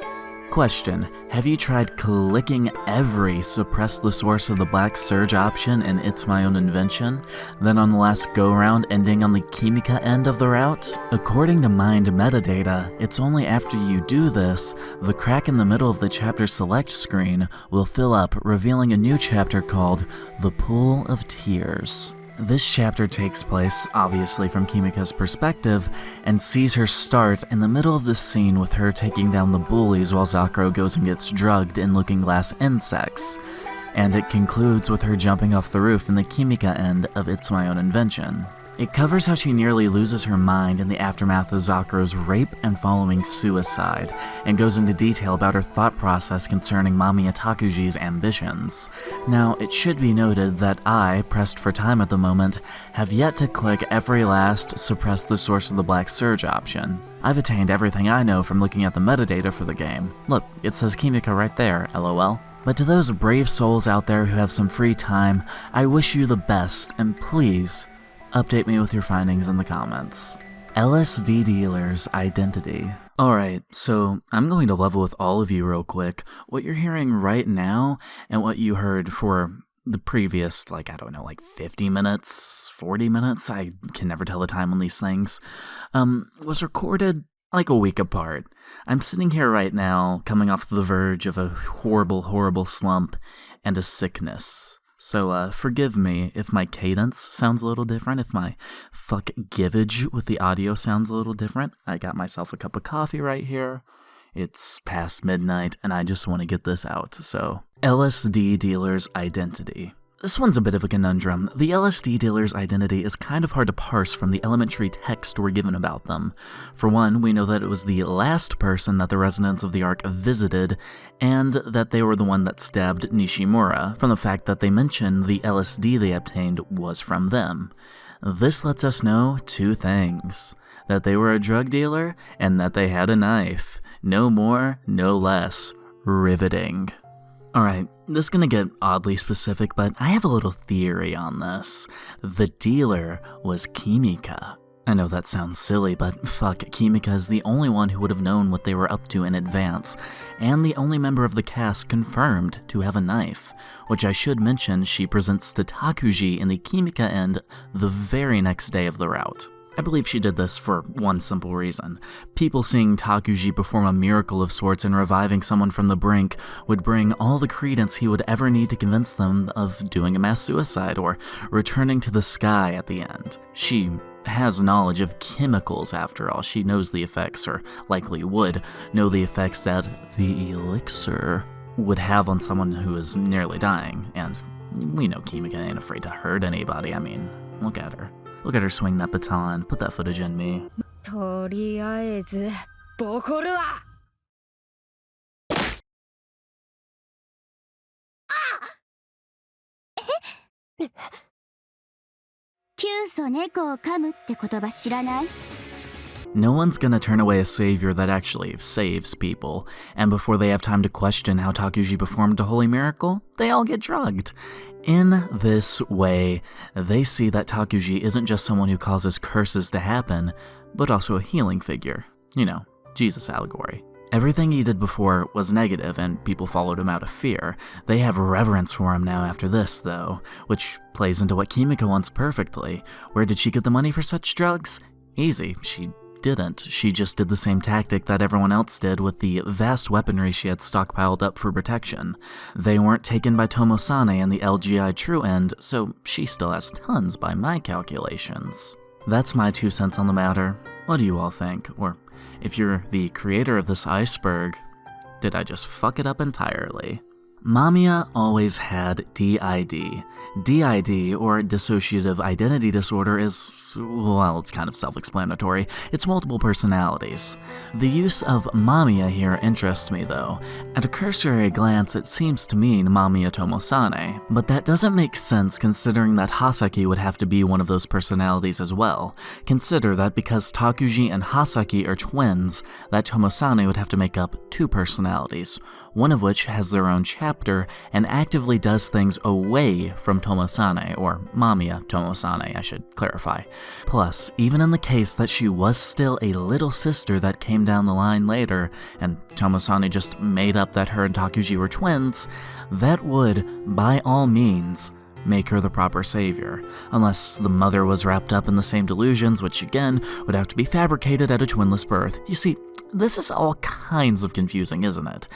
Question: have you tried clicking every suppress the source of the black surge option in It's My Own Invention, then on the last go-round ending on the Kimika end of the route? According to Mind metadata, it's only after you do this, the crack in the middle of the chapter select screen will fill up, revealing a new chapter called The Pool of Tears. This chapter takes place, obviously from Kimika's perspective, and sees her start in the middle of the scene with her taking down the bullies while Zakuro goes and gets drugged in Looking Glass insects. And it concludes with her jumping off the roof in the Kimika end of It's My Own Invention. It covers how she nearly loses her mind in the aftermath of Zakuro's rape and following suicide, and goes into detail about her thought process concerning Mamiya Takuji's ambitions. Now, it should be noted that I, pressed for time at the moment, have yet to click every last suppress the source of the black surge option. I've attained everything I know from looking at the metadata for the game. Look, it says Kimika right there, lol. But to those brave souls out there who have some free time, I wish you the best, and please, update me with your findings in the comments. LSD dealer's identity. Alright, so I'm going to level with all of you real quick. What you're hearing right now and what you heard for the previous, 50 minutes, 40 minutes, I can never tell the time on these things, was recorded like a week apart. I'm sitting here right now, coming off the verge of a horrible, horrible slump and a sickness. So, forgive me if my cadence sounds a little different, if my givage with the audio sounds a little different. I got myself a cup of coffee right here. It's past midnight, and I just want to get this out, so. LSD dealer's identity. This one's a bit of a conundrum. The LSD dealer's identity is kind of hard to parse from the elementary text we're given about them. For one, we know that it was the last person that the residents of the Ark visited, and that they were the one that stabbed Nishimura, from the fact that they mention the LSD they obtained was from them. This lets us know two things: that they were a drug dealer, and that they had a knife. No more, no less. Riveting. Alright, this is gonna get oddly specific, but I have a little theory on this. The dealer was Kimika. I know that sounds silly, but Kimika is the only one who would have known what they were up to in advance, and the only member of the cast confirmed to have a knife, which I should mention she presents to Takuji in the Kimika end the very next day of the route. I believe she did this for one simple reason. People seeing Takuji perform a miracle of sorts in reviving someone from the brink would bring all the credence he would ever need to convince them of doing a mass suicide or returning to the sky at the end. She has knowledge of chemicals after all. She knows the effects, or likely would know the effects that the elixir would have on someone who is nearly dying. And we know Kimika ain't afraid to hurt anybody. I mean, look at her. Look at her swing that baton. Put that footage in me. とりあえずボコるわ。キュウソ猫を噛むって言葉知らない? No one's gonna turn away a savior that actually saves people, and before they have time to question how Takuji performed a holy miracle, they all get drugged. In this way, they see that Takuji isn't just someone who causes curses to happen, but also a healing figure. You know, Jesus allegory. Everything he did before was negative, and people followed him out of fear. They have reverence for him now after this, though, which plays into what Kimika wants perfectly. Where did she get the money for such drugs? Easy, she didn't. She just did the same tactic that everyone else did with the vast weaponry she had stockpiled up for protection. They weren't taken by Tomosane and the LGI True End, so she still has tons by my calculations. That's my 2 cents on the matter. What do you all think? Or, if you're the creator of this Iceberg, did I just fuck it up entirely? Mamiya always had DID. DID, or dissociative identity disorder, is, well, it's kind of self-explanatory. It's multiple personalities. The use of Mamiya here interests me, though. At a cursory glance, it seems to mean Mamiya Tomosane, but that doesn't make sense considering that Hasaki would have to be one of those personalities as well. Consider that because Takuji and Hasaki are twins, that Tomosane would have to make up two personalities, one of which has their own chapter and actively does things away from Tomosane, or Mamiya Tomosane, I should clarify. Plus, even in the case that she was still a little sister that came down the line later, and Tomosane just made up that her and Takuji were twins, that would, by all means, make her the proper savior, unless the mother was wrapped up in the same delusions, which again would have to be fabricated at a twinless birth. You see, this is all kinds of confusing, isn't it?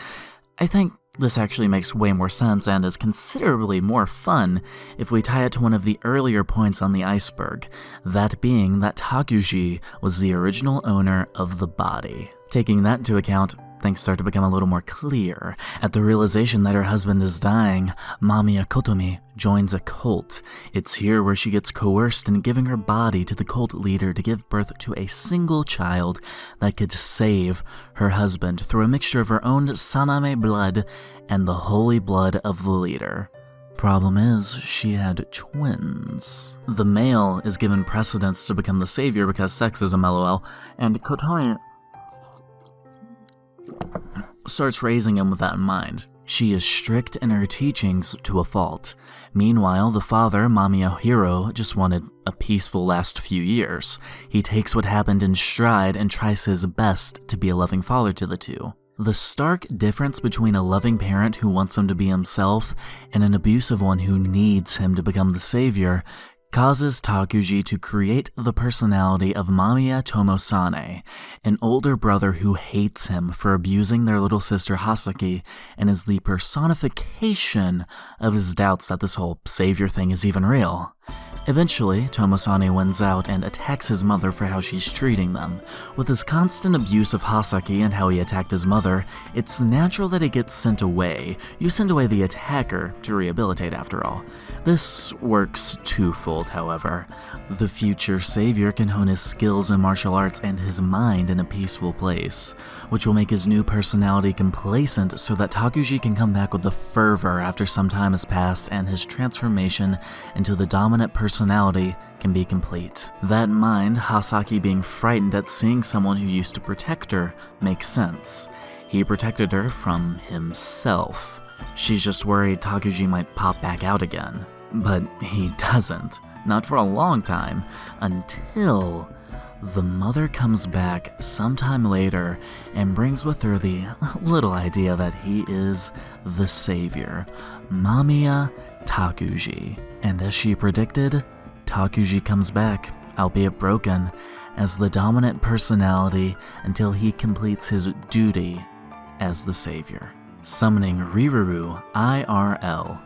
I think this actually makes way more sense and is considerably more fun if we tie it to one of the earlier points on the iceberg, that being that Takuji was the original owner of the body. Taking that into account, things start to become a little more clear. At the realization that her husband is dying, Mamiya Kotomi joins a cult. It's here where she gets coerced in giving her body to the cult leader to give birth to a single child that could save her husband through a mixture of her own Saname blood and the holy blood of the leader. Problem is, she had twins. The male is given precedence to become the savior because sexism, LOL, and Kotomi starts raising him with that in mind. She is strict in her teachings to a fault. Meanwhile, the father, Mamiya Hiro, just wanted a peaceful last few years. He takes what happened in stride and tries his best to be a loving father to the two. The stark difference between a loving parent who wants him to be himself and an abusive one who needs him to become the savior causes Takuji to create the personality of Mamiya Tomosane, an older brother who hates him for abusing their little sister Hasaki and is the personification of his doubts that this whole savior thing is even real. Eventually, Tomosane wins out and attacks his mother for how she's treating them. With his constant abuse of Hasaki and how he attacked his mother, it's natural that he gets sent away. You send away the attacker to rehabilitate, after all. This works twofold, however. The future savior can hone his skills in martial arts and his mind in a peaceful place, which will make his new personality complacent so that Takuji can come back with the fervor after some time has passed and his transformation into the dominant personality can be complete. That in mind, Hasaki being frightened at seeing someone who used to protect her makes sense. He protected her from himself. She's just worried Takuji might pop back out again. But he doesn't. Not for a long time, until the mother comes back sometime later and brings with her the little idea that he is the savior, Mamiya Takuji. And as she predicted, Takuji comes back, albeit broken, as the dominant personality until he completes his duty as the savior, summoning Riruru IRL.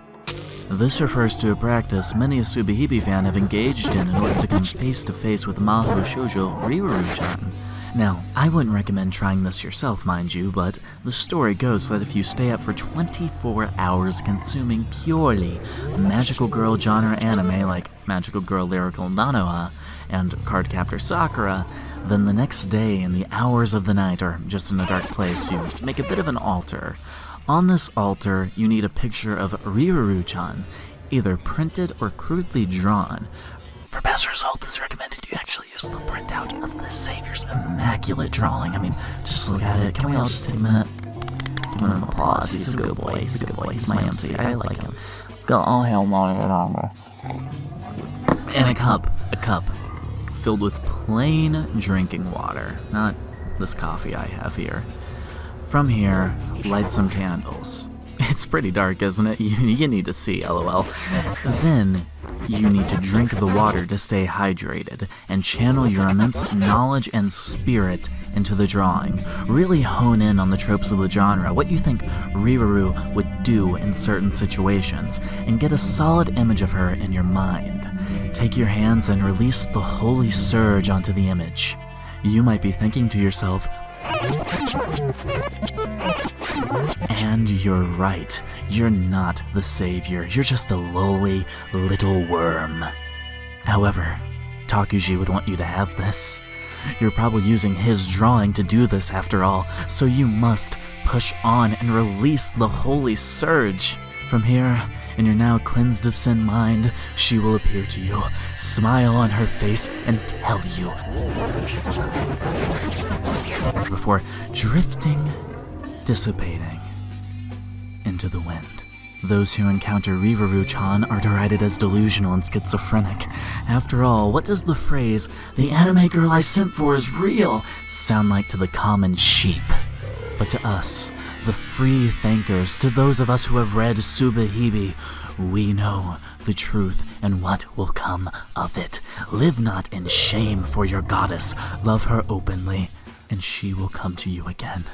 This refers to a practice many a Subahibi fan have engaged in order to come face to face with Mahou Shoujo Riruru-chan. Now, I wouldn't recommend trying this yourself, mind you, but the story goes that if you stay up for 24 hours consuming purely magical girl genre anime like Magical Girl Lyrical Nanoha and Cardcaptor Sakura, then the next day in the hours of the night or just in a dark place, you make a bit of an altar. On this altar, you need a picture of Riruru-chan, either printed or crudely drawn. For best result, it's recommended you actually use the printout of the Savior's immaculate drawing. I mean, just look at it. Can we all just take a minute? Give him an applause. He's a good boy. He's a good boy. He's my MC. I like him. Go all hell no. And a cup filled with plain drinking water, not this coffee I have here. From here, light some candles. It's pretty dark, isn't it? You need to see, LOL. Then, you need to drink the water to stay hydrated and channel your immense knowledge and spirit into the drawing. Really hone in on the tropes of the genre, what you think Riruru would do in certain situations, and get a solid image of her in your mind. Take your hands and release the holy surge onto the image. You might be thinking to yourself, And you're right. You're not the savior. You're just a lowly little worm. However, Takuji would want you to have this. You're probably using his drawing to do this after all, so you must push on and release the holy surge. From here, in your now cleansed of sin mind, she will appear to you, smile on her face, and tell you, before drifting, dissipating into the wind. Those who encounter Riruru-chan are derided as delusional and schizophrenic. After all, what does the phrase, "the anime girl I sent for is real," sound like to the common sheep? But to us, the free thinkers, to those of us who have read Subahibi, we know the truth and what will come of it. Live not in shame for your goddess. Love her openly, and she will come to you again.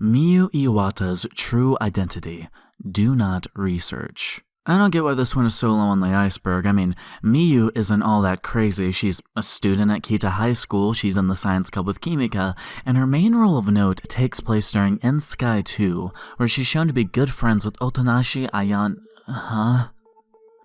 Miyu Iwata's true identity. Do not research. I don't get why this one is so low on the iceberg. I mean, Miyu isn't all that crazy. She's a student at Kita High School, she's in the science club with Kimika, and her main role of note takes place during Sky 2, where she's shown to be good friends with Otonashi Ayana.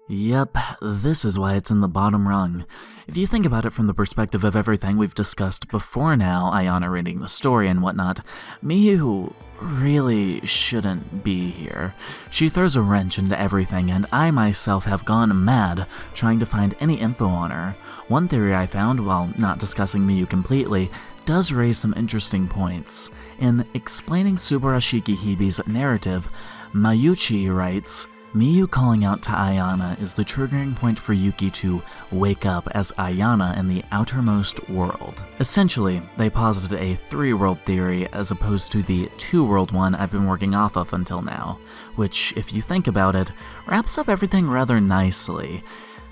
Yep, this is why it's in the bottom rung. If you think about it from the perspective of everything we've discussed before now, Ayana reading the story and whatnot, Miyu really shouldn't be here. She throws a wrench into everything, and I myself have gone mad trying to find any info on her. One theory I found, while not discussing Miyu completely, does raise some interesting points. In explaining Subarashikihibi's narrative, Mayuchi writes, Miyu calling out to Ayana is the triggering point for Yuki to wake up as Ayana in the outermost world. Essentially, they posited a 3-world theory as opposed to the 2-world one I've been working off of until now, which, if you think about it, wraps up everything rather nicely.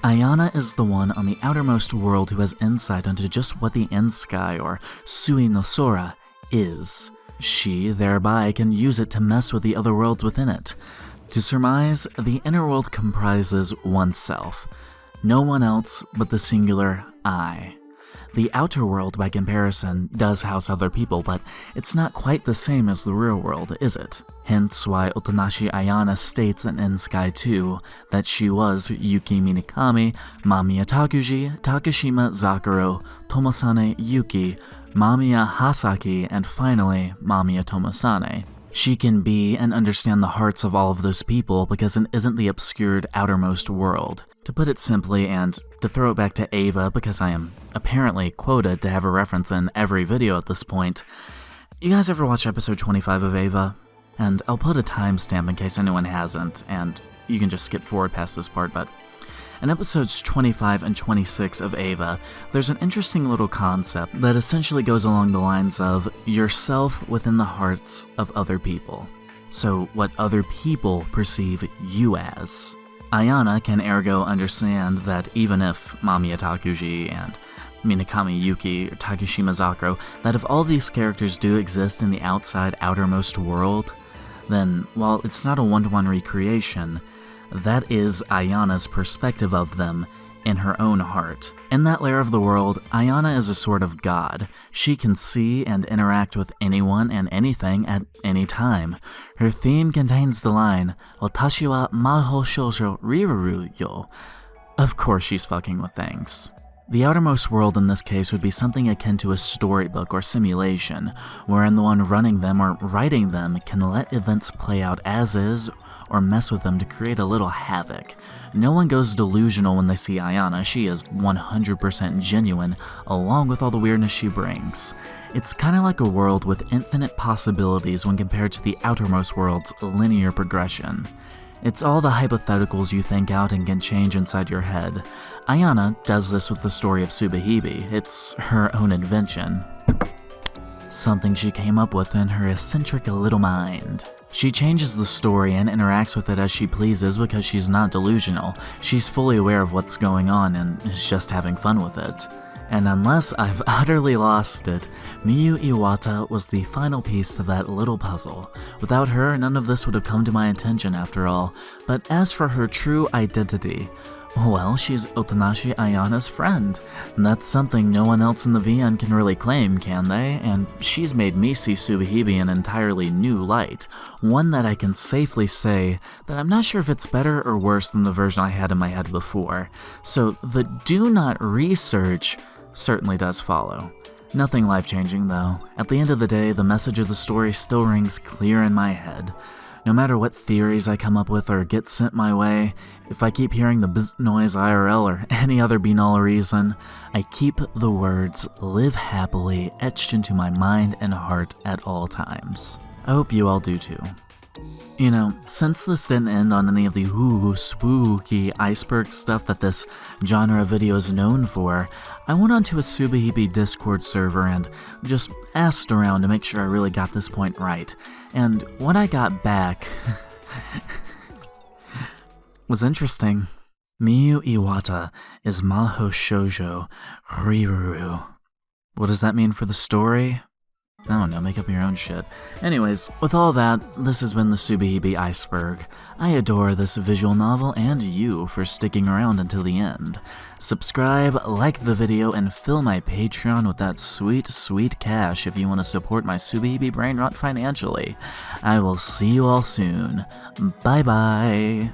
Ayana is the one on the outermost world who has insight into just what the end sky, or Tsui no Sora, is. She, thereby, can use it to mess with the other worlds within it. To surmise, the inner world comprises oneself, no one else but the singular I. The outer world, by comparison, does house other people, but it's not quite the same as the real world, is it? Hence why Otonashi Ayana states in Sky 2 that she was Yuki Minakami, Mamiya Takuji, Takashima Zakuro, Tomosane Yuki, Mamiya Hasaki, and finally, Mamiya Tomosane. She can be and understand the hearts of all of those people because it isn't the obscured outermost world. To put it simply, and to throw it back to Ava because I am apparently quoted to have a reference in every video at this point, you guys ever watch episode 25 of Ava? And I'll put a timestamp in case anyone hasn't, and you can just skip forward past this part, but in episodes 25 and 26 of Ava, there's an interesting little concept that essentially goes along the lines of yourself within the hearts of other people. So what other people perceive you as. Ayana can ergo understand that even if Mamiya Takuji and Minakami Yuki or Takashima Zakuro, that if all these characters do exist in the outside outermost world, then while it's not a one-to-one recreation, that is Ayana's perspective of them in her own heart. In that layer of the world, Ayana is a sort of god. She can see and interact with anyone and anything at any time. Her theme contains the line, "Watashi wa mahou shoujo Riruru yo." Of course she's fucking with things. The outermost world in this case would be something akin to a storybook or simulation, wherein the one running them or writing them can let events play out as is or mess with them to create a little havoc. No one goes delusional when they see Ayana. She is 100% genuine, along with all the weirdness she brings. It's kinda like a world with infinite possibilities when compared to the outermost world's linear progression. It's all the hypotheticals you think out and can change inside your head. Ayana does this with the story of Subahibi. It's her own invention. Something she came up with in her eccentric little mind. She changes the story and interacts with it as she pleases because she's not delusional. She's fully aware of what's going on and is just having fun with it. And unless I've utterly lost it, Miyu Iwata was the final piece to that little puzzle. Without her, none of this would have come to my attention after all. But as for her true identity, Well, she's Otonashi Ayana's friend. That's something no one else in the VN can really claim, can they? And she's made me see Subahibi in an entirely new light. One that I can safely say that I'm not sure if it's better or worse than the version I had in my head before. So the do not research certainly does follow. Nothing life-changing though. At the end of the day, the message of the story still rings clear in my head. No matter what theories I come up with or get sent my way, if I keep hearing the bzz noise IRL or any other banal reason, I keep the words "live happily" etched into my mind and heart at all times. I hope you all do too. You know, since this didn't end on any of the spooky Iceberg stuff that this genre of video is known for, I went onto a Subahibi Discord server and just asked around to make sure I really got this point right. And what I got back was interesting. Miyu Iwata is Maho Shoujo Riruru. What does that mean for the story? I don't know, make up your own shit. Anyways, with all that, this has been the Subahibi Iceberg. I adore this visual novel and you for sticking around until the end. Subscribe, like the video, and fill my Patreon with that sweet, sweet cash if you want to support my Subahibi brain rot financially. I will see you all soon. Bye bye.